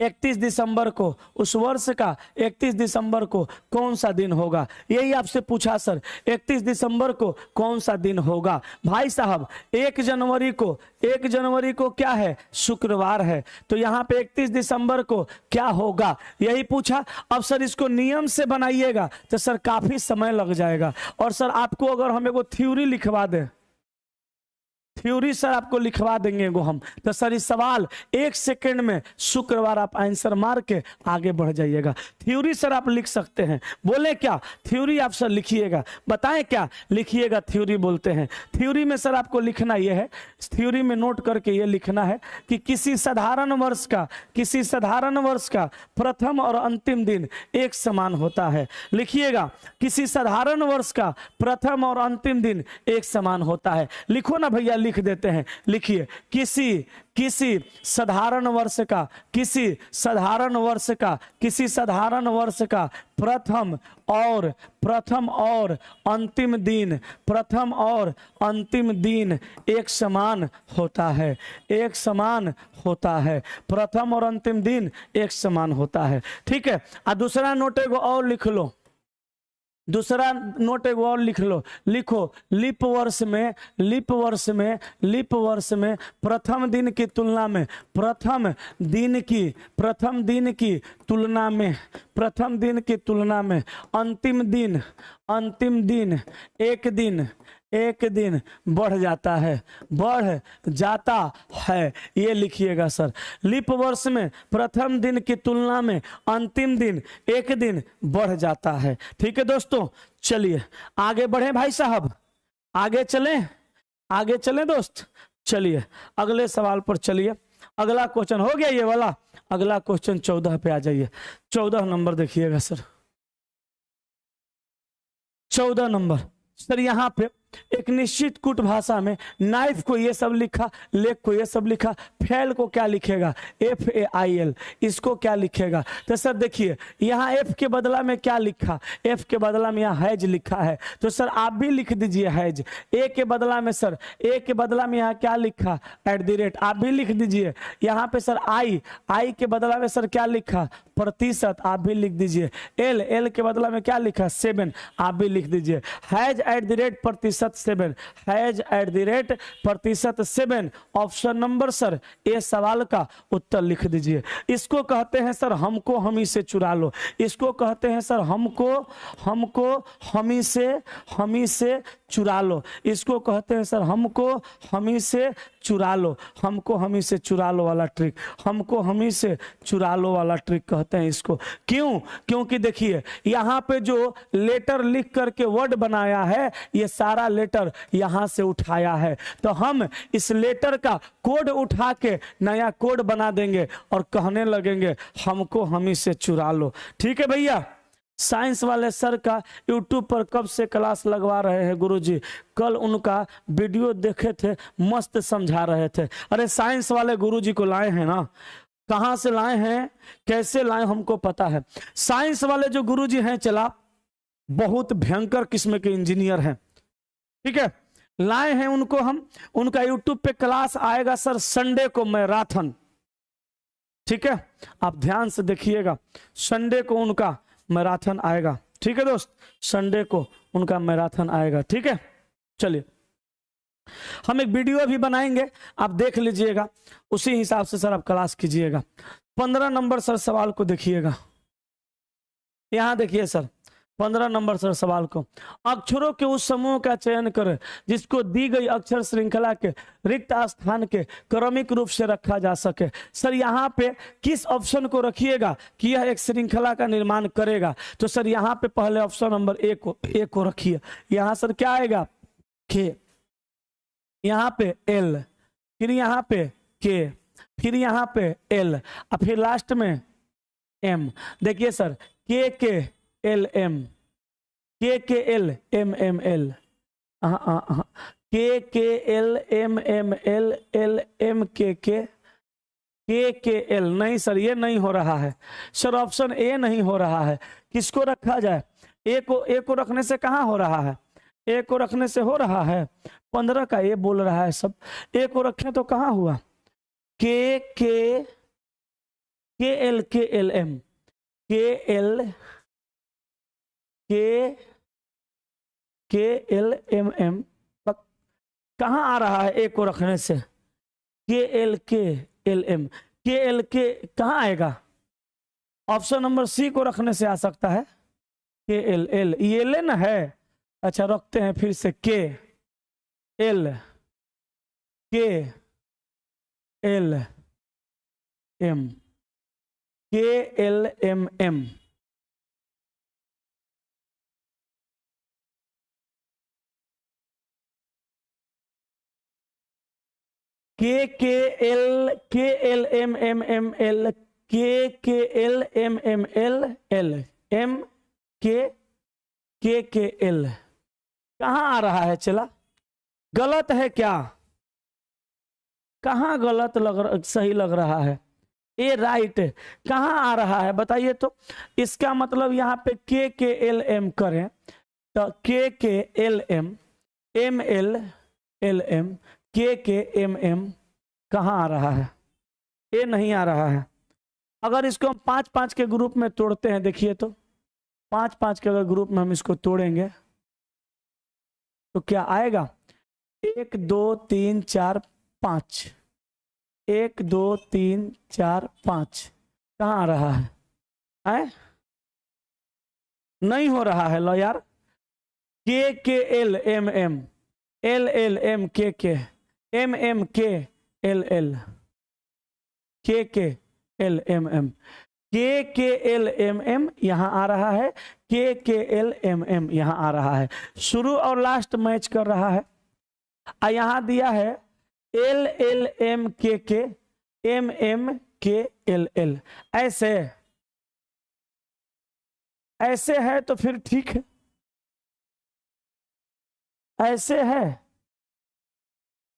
31 दिसंबर को, उस वर्ष का 31 दिसंबर को कौन सा दिन होगा? यही आपसे पूछा सर, 31 दिसंबर को कौन सा दिन होगा? भाई साहब 1 जनवरी को क्या है? शुक्रवार है। तो यहाँ पे 31 दिसंबर को क्या होगा यही पूछा। अब सर इसको नियम से बनाइएगा तो सर काफी समय लग जाएगा। और सर आपको अगर हम एगो थ्योरी लिखवा दें, थ्योरी सर आपको लिखवा देंगे हम, तो सर इस सवाल 1 सेकंड में शुक्रवार आप आंसर मार के आगे बढ़ जाइएगा। थ्योरी सर आप लिख सकते हैं। बोले क्या? थ्योरी आप सर लिखिएगा। बताएं क्या लिखिएगा? थ्योरी बोलते हैं। थ्योरी में सर आपको लिखना यह है, थ्योरी में नोट करके ये लिखना है कि किसी साधारण वर्ष का प्रथम और अंतिम दिन एक समान होता है। लिखिएगा किसी साधारण वर्ष का प्रथम और अंतिम दिन एक समान होता है। लिखो ना भैया, लिख देते हैं। लिखिए, किसी साधारण वर्ष का, किसी साधारण वर्ष का प्रथम और अंतिम दिन एक समान होता है। प्रथम और अंतिम दिन एक समान होता है। ठीक है। दूसरा नोट एगो और लिख लो, लिखो, लीप वर्ष में प्रथम दिन की तुलना में अंतिम दिन एक दिन बढ़ जाता है। ये लिखिएगा सर, लीप वर्ष में प्रथम दिन की तुलना में अंतिम दिन एक दिन बढ़ जाता है। ठीक है दोस्तों, चलिए आगे बढ़े भाई साहब, आगे चलें दोस्त। चलिए अगले सवाल पर चलिए। अगला क्वेश्चन हो गया ये वाला। अगला क्वेश्चन 14 पे आ जाइए। 14 नंबर देखिएगा सर, 14 नंबर सर। यहाँ पे एक निश्चित कूट भाषा में नाइफ को ये सब लिखा, लेग को ये सब लिखा, फैल को क्या लिखेगा, FAIL, इसको क्या लिखेगा। तो सर देखिए, यहाँ F के बदला में क्या लिखा, F के बदला में यहाँ हैज लिखा है, तो सर आप भी लिख दीजिए हैज। A के बदला में सर, A के बदला में यहाँ क्या लिखा, @ आप भी लिख दीजिए। यहाँ पे सर I के बदला में सर क्या लिखा, प्रतिशत, आप भी लिख दीजिए। L के बदला में क्या लिखा, 7, आप भी लिख दीजिए। हैज @7%, ऑप्शन नंबर सर ए सवाल का उत्तर लिख दीजिए। इसको कहते हैं सर हमको हमी से चुरा लो। इसको कहते हैं सर हमको हमी से चुरा लो। इसको कहते हैं सर हमको हमी से चुरा लो। हमको हमी से चुरा लो वाला ट्रिक, हमको हमी से चुरा लो वाला ट्रिक कहते हैं इसको। क्यों? क्योंकि देखिए यहाँ पे जो लेटर लिख करके वर्ड बनाया है, ये सारा लेटर यहाँ से उठाया है, तो हम इस लेटर का कोड उठा के नया कोड बना देंगे और कहने लगेंगे हमको हमी से चुरा लो। ठीक है भैया। साइंस वाले सर का यूट्यूब पर कब से क्लास लगवा रहे हैं गुरुजी? कल उनका वीडियो देखे थे, मस्त समझा रहे थे। अरे साइंस वाले गुरुजी को लाए हैं ना, कहाँ से लाए हैं, कैसे लाए हमको पता है। साइंस वाले जो गुरुजी हैं चला, बहुत भयंकर किस्म के इंजीनियर हैं। ठीक है, लाए हैं उनको हम। उनका यूट्यूब पे क्लास आएगा सर संडे को, मैराथन। ठीक है, आप ध्यान से देखिएगा, संडे को उनका मैराथन आएगा। ठीक है दोस्त, संडे को उनका मैराथन आएगा। ठीक है, चलिए हम एक वीडियो भी बनाएंगे, आप देख लीजिएगा, उसी हिसाब से सर आप क्लास कीजिएगा। 15 नंबर सर सवाल को देखिएगा। यहां देखिए सर 15 नंबर सर सवाल को, अक्षरों के उस समूह का चयन करें जिसको दी गई अक्षर श्रृंखला के रिक्त स्थान के क्रमिक रूप से रखा जा सके। सर यहाँ पे किस ऑप्शन को रखिएगा कि यह एक श्रृंखला का निर्माण करेगा? तो सर यहाँ पे पहले ऑप्शन नंबर ए को रखिए। यहाँ सर क्या आएगा, के, यहाँ पे L, फिर यहाँ पे K, फिर यहाँ पे L, और फिर लास्ट में M। देखिए sir KKLM, KKLMML, KKLMML, KKL नहीं सर, ये नहीं हो रहा है सर, ऑप्शन ए नहीं हो रहा है। किसको रखा जाए? ए को रखने से कहाँ हो रहा है, ए को रखने से हो रहा है। 15 का ए बोल रहा है सब, ए को रखें तो कहाँ हुआ, KL KLM, KLMM कहाँ आ रहा है? ए को रखने से KLM कहाँ आएगा? ऑप्शन नंबर सी को रखने से आ सकता है। KL ये लेना है। अच्छा रखते हैं फिर से KLM, KLMM, KLMMML, KLMML, KKL कहाँ आ रहा है? चला गलत है क्या? कहाँ गलत सही लग रहा है? ए राइट कहाँ आ रहा है बताइए तो। इसका मतलब यहाँ पे के एल एम करें तो K L M M L M K M M कहाँ आ रहा है? ए नहीं आ रहा है। अगर इसको हम 5-5 के ग्रुप में तोड़ते हैं, देखिए तो 5-5 के अगर ग्रुप में हम इसको तोड़ेंगे तो क्या आएगा? 1 2 3 4 5, 1 2 3 4 5 कहाँ आ रहा है? आए नहीं हो रहा है। लो यार, K L M M L L M K M M K L L K L M M K L M M यहाँ आ रहा है, के एल एम एम यहाँ आ रहा है। शुरू और लास्ट मैच कर रहा है। यहाँ दिया है L L M K M M K L L, ऐसे है तो फिर ठीक है। ऐसे है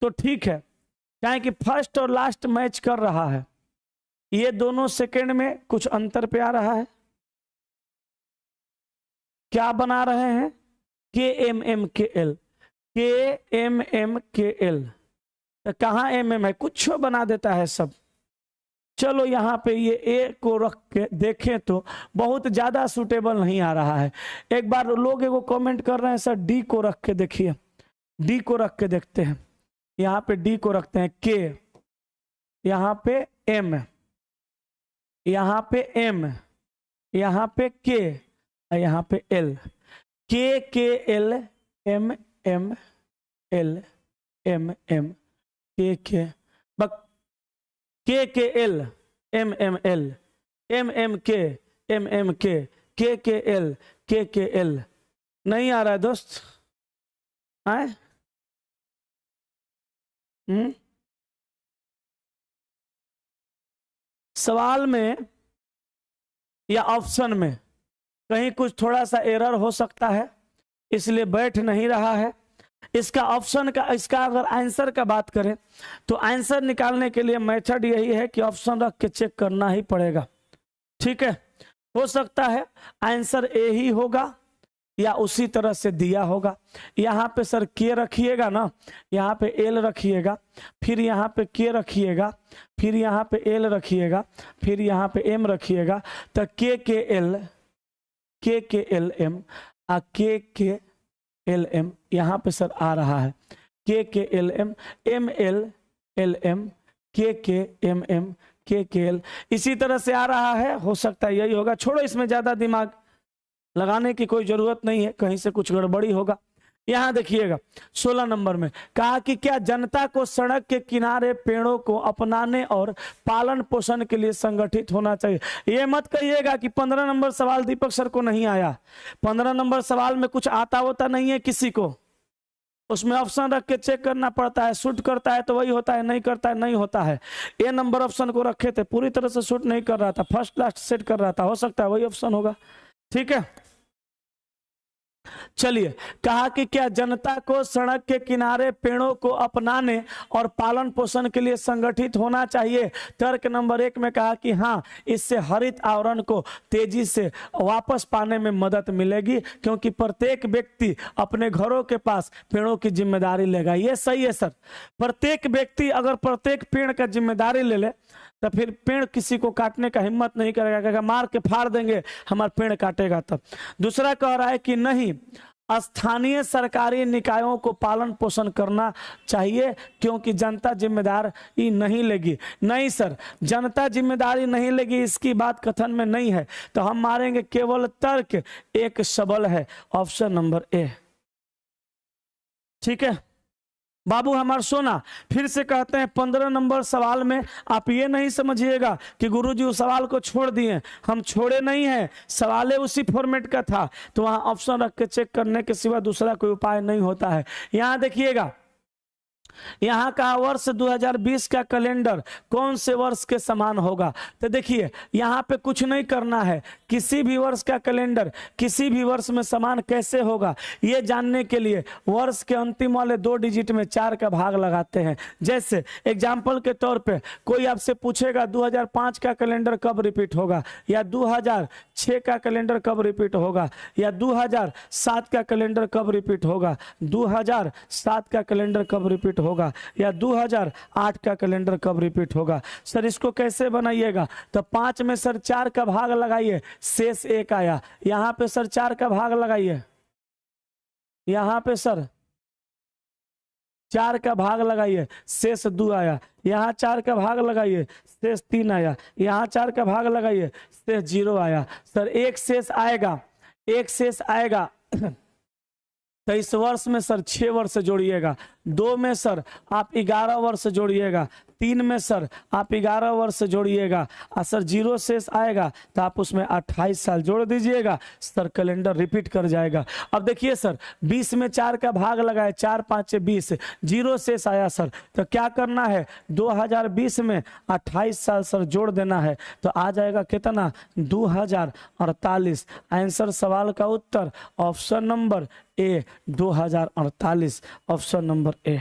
तो ठीक है, क्या कि फर्स्ट और लास्ट मैच कर रहा है। ये दोनों सेकंड में कुछ अंतर पे आ रहा है। क्या बना रहे हैं? के एम एम के एल, के एम एम के एल। तो कहाँ एम एम है? कुछ बना देता है सब। चलो यहाँ पे ये ए को रख के देखें तो बहुत ज्यादा सूटेबल नहीं आ रहा है। एक बार लोग एगो कमेंट कर रहे हैं सर डी को रख के देखिए, डी को रख के देखते हैं। यहाँ पे डी को रखते हैं, के यहाँ पे एम, यहाँ पे एम, यहाँ पे के, यहाँ पे L, K L M M L M M K L M M L M M K L K L. नहीं आ रहा है दोस्त? आए सवाल में या ऑप्शन में कहीं कुछ थोड़ा सा एरर हो सकता है, इसलिए बैठ नहीं रहा है। इसका ऑप्शन का, इसका अगर आंसर का बात करें तो आंसर निकालने के लिए मेथड यही है कि ऑप्शन रख के चेक करना ही पड़ेगा। ठीक है, हो सकता है आंसर ए ही होगा या उसी तरह से दिया होगा। यहाँ पे सर के रखिएगा ना, यहाँ पे एल रखिएगा, फिर यहाँ पे के रखिएगा, फिर यहाँ पे एल रखिएगा, फिर यहाँ पे एम रखिएगा, तो K L M K L M यहाँ पे सर आ रहा है। K L M M L M K M M K L, इसी तरह से आ रहा है। हो सकता है यही होगा। छोड़ो, इसमें ज्यादा दिमाग लगाने की कोई जरूरत नहीं है, कहीं से कुछ गड़बड़ी होगा। यहाँ देखिएगा 16 नंबर में कहा कि क्या जनता को सड़क के किनारे पेड़ों को अपनाने और पालन पोषण के लिए संगठित होना चाहिए। ये मत कहिएगा कि 15 नंबर सवाल दीपक सर को नहीं आया। 15 नंबर सवाल में कुछ आता होता नहीं है किसी को, उसमें ऑप्शन रख के चेक करना पड़ता है। शूट करता है तो वही होता है, नहीं करता है नहीं होता है। ए नंबर ऑप्शन को रखे थे, पूरी तरह से शूट नहीं कर रहा था, फर्स्ट लास्ट सेट कर रहा था, हो सकता है वही ऑप्शन होगा। ठीक है, चलिए, कहा कि क्या जनता को सड़क के किनारे पेड़ों को अपनाने और पालन पोषण के लिए संगठित होना चाहिए। तर्क नंबर 1 में कहा कि हाँ, इससे हरित आवरण को तेजी से वापस पाने में मदद मिलेगी, क्योंकि प्रत्येक व्यक्ति अपने घरों के पास पेड़ों की जिम्मेदारी लेगा। ये सही है सर। प्रत्येक व्यक्ति अगर प्रत्येक पेड़ का जिम्मेदारी ले ले तो फिर पेड़ किसी को काटने का हिम्मत नहीं करेगा, कहेगा मार के फाड़ देंगे, हमारा पेड़ काटेगा तब। दूसरा कह रहा है कि नहीं, स्थानीय सरकारी निकायों को पालन पोषण करना चाहिए, क्योंकि जनता जिम्मेदारी नहीं लेगी। नहीं सर, जनता जिम्मेदारी नहीं लेगी इसकी बात कथन में नहीं है, तो हम मारेंगे केवल तर्क एक सबल है, ऑप्शन नंबर ए। ठीक है बाबू हमार सोना, फिर से कहते हैं 15 नंबर सवाल में आप ये नहीं समझिएगा कि गुरुजी उस सवाल को छोड़ दिए। हम छोड़े नहीं हैं, सवाल उसी फॉर्मेट का था, तो वहां ऑप्शन रख के चेक करने के सिवा दूसरा कोई उपाय नहीं होता है। यहां देखिएगा यहाँ का वर्ष 2020 का कैलेंडर कौन से वर्ष के समान होगा। तो देखिए यहाँ पे कुछ नहीं करना है, किसी भी वर्ष का कैलेंडर किसी भी वर्ष में समान कैसे होगा ये जानने के लिए वर्ष के अंतिम वाले 2 डिजिट में 4 का भाग लगाते हैं। जैसे एग्जाम्पल के तौर पे कोई आपसे पूछेगा 2005 का कैलेंडर कब रिपीट होगा, या 2006 का कैलेंडर कब रिपीट होगा, या 2007 का कैलेंडर कब रिपीट होगा, 2007 का कैलेंडर कब रिपीट होगा, या 2008 का कैलेंडर कब रिपीट होगा। सर इसको कैसे बनाइएगा, तो 5 में सर 4 का भाग लगाइए, शेष 1 आया। यहाँ पे सर 4 का भाग लगाइए, यहाँ पे सर 4 का भाग लगाइए, शेष 2 आया। यहाँ 4 का भाग लगाइए, शेष 3 आया। यहाँ 4 का भाग लगाइए, शेष 0 आया। सर एक शेष आएगा, एक शेष आएगा। तो इस वर्ष में सर 6 वर्ष जोड़िएगा, 2 में सर आप 11 वर्ष जोड़िएगा, 3 में सर आप 11 वर्ष जोड़िएगा, और सर 0 शेष आएगा तो आप उसमें 28 साल जोड़ दीजिएगा, सर कैलेंडर रिपीट कर जाएगा। अब देखिए सर 20 में 4 का भाग लगाए, 4 5 20, 0 शेष आया सर, तो क्या करना है, 2020 में 28 साल सर जोड़ देना है, तो आ जाएगा कितना, 2048। आंसर सवाल का उत्तर option number A 2048, option number A.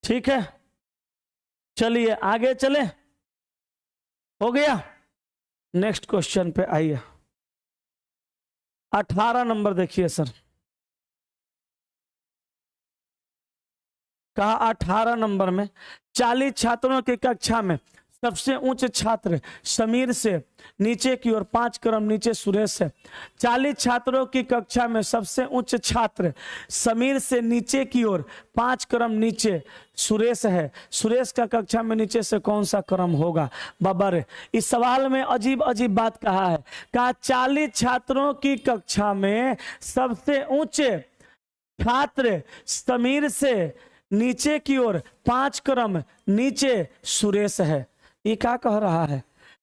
ठीक है, चलिए आगे चले, हो गया। नेक्स्ट क्वेश्चन पे आइए, 18 नंबर देखिए सर, कहा 18 नंबर में 40 छात्रों की कक्षा में सबसे ऊंचे छात्र समीर से नीचे की ओर 5 क्रम नीचे सुरेश है। 40 छात्रों की कक्षा में सबसे उच्च छात्र समीर से नीचे की ओर 5 क्रम नीचे सुरेश है। सुरेश का कक्षा में नीचे से कौन सा क्रम होगा। बाबर, इस सवाल में अजीब अजीब बात कहा है। कहा 40 छात्रों की कक्षा में सबसे ऊंचे छात्र समीर से नीचे की ओर 5 क्रम नीचे सुरेश है। ये क्या कह रहा है।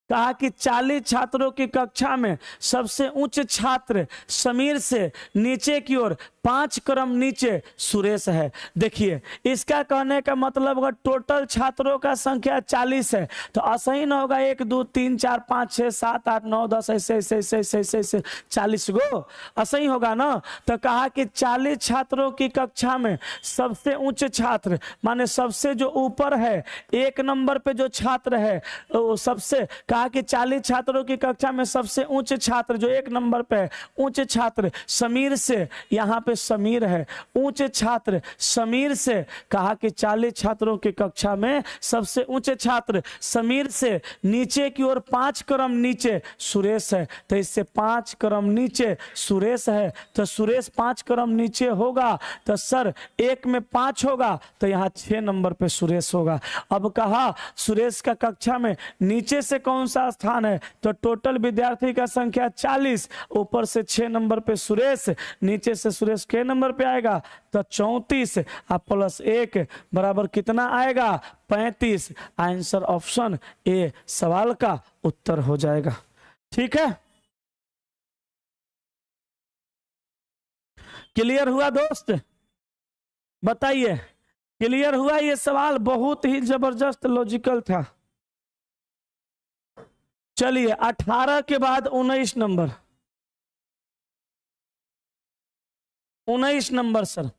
कहा कि 40 छात्रों की कक्षा में सबसे उच्च छात्र समीर से नीचे की ओर 5 क्रम नीचे सुरेश है। देखिए इसका कहने का मतलब अगर टोटल छात्रों का संख्या 40 है तो ऐसा ही ना होगा 1 2 3 4 5 6 7 8 9 10 ऐसे ऐसे ऐसे ऐसे ऐसे 40 गो, ऐसा ही होगा ना। तो कहा कि 40 छात्रों की कक्षा में सबसे उच्च छात्र माने सबसे जो ऊपर है 1 नंबर पे जो छात्र है वो सबसे, कहा कि 40 छात्रों की कक्षा में सबसे उच्च छात्र जो 1 नंबर पे है उच्च छात्र समीर से, यहाँ पे समीर है, ऊंचे छात्र समीर से। कहा कि 40 छात्रों की कक्षा में सबसे ऊंचे छात्र समीर से नीचे की ओर 5 क्रम नीचे सुरेश है। तो इससे 5 क्रम नीचे सुरेश है, तो सुरेश 5 क्रम नीचे होगा तो सर 1 में 5 होगा तो यहाँ 6 नंबर पे सुरेश होगा। अब कहा सुरेश का कक्षा में नीचे से कौन सा स्थान है, तो टोटल विद्यार्थी का संख्या 40, ऊपर से 6 नंबर पे सुरेश, नीचे से सुरेश के नंबर पे आएगा तो 34 और प्लस 1 बराबर कितना आएगा 35। आंसर ऑप्शन ए सवाल का उत्तर हो जाएगा। ठीक है, क्लियर हुआ दोस्त, बताइए क्लियर हुआ। ये सवाल बहुत ही जबरदस्त लॉजिकल था। चलिए 18 के बाद 19 नंबर, 19 नंबर सर।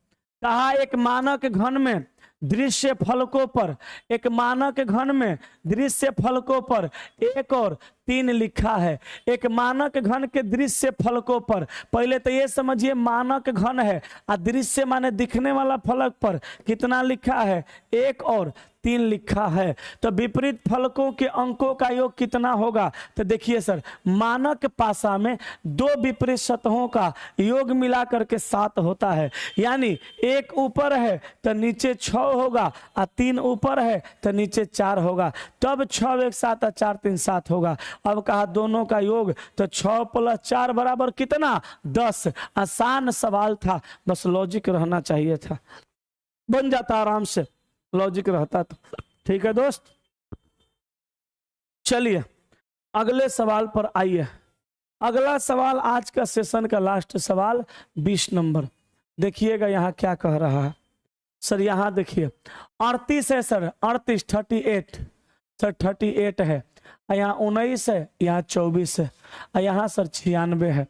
कहा एक मानक घन में दृश्य फलकों पर, एक मानक घन में दृश्य फलकों पर 1 और 3 लिखा है। एक मानक घन के दृश्य फलकों पर, पहले तो ये समझिए मानक घन है और दृश्य माने दिखने वाला फलक पर कितना लिखा है 1 और 3 लिखा है। तो विपरीत फलकों के अंकों का योग कितना होगा। तो देखिए सर मानक पासा में 2 विपरीत सतहों का योग मिला करके 7 होता है, यानी 1 ऊपर है तो नीचे 6 होगा और 3 ऊपर है तो नीचे 4 होगा, तब 6 1 7 और 4 3 7 होगा। अब कहा दोनों का योग, तो 6 + 4 बराबर कितना 10। आसान सवाल था, बस लॉजिक रहना चाहिए था, बन जाता आराम से लॉजिक रहता तो। ठीक है दोस्त, चलिए अगले सवाल पर आइए। अगला सवाल आज का सेशन का लास्ट सवाल 20 नंबर। देखिएगा यहाँ क्या कह रहा है। सर यहाँ देखिए 38 है सर, 38 38 सर 38 है, यहाँ 19 है, यहाँ 24 है, यहाँ सर 96 है,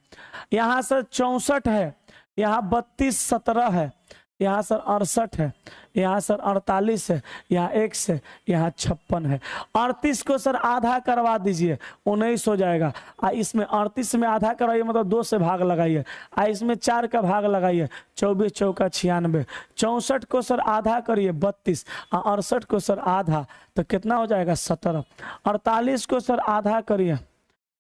यहाँ सर 64 है, यहाँ 32 17 है, यहाँ सर 68 है, यहाँ सर 48 है, यहाँ 1 है, यहाँ 56 है। 38 को सर आधा करवा दीजिए, 19 हो जाएगा। इसमें 38 में आधा करवाइए मतलब 2 से भाग लगाइए, इसमें 4 का भाग लगाइए, 24 चौका 96। 64 को सर आधा करिए 32, 68 को सर आधा तो कितना हो जाएगा 17। 48 को सर आधा करिए,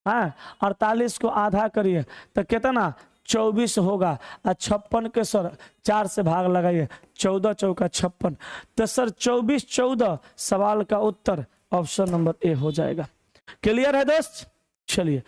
हाँ 48 को आधा करिए तो कितना 24 होगा। 56 के सर 4 से भाग लगाइए, 14 चौका 56 तो सर 24 14 सवाल का उत्तर ऑप्शन नंबर ए हो जाएगा। क्लियर है दोस्त? चलिए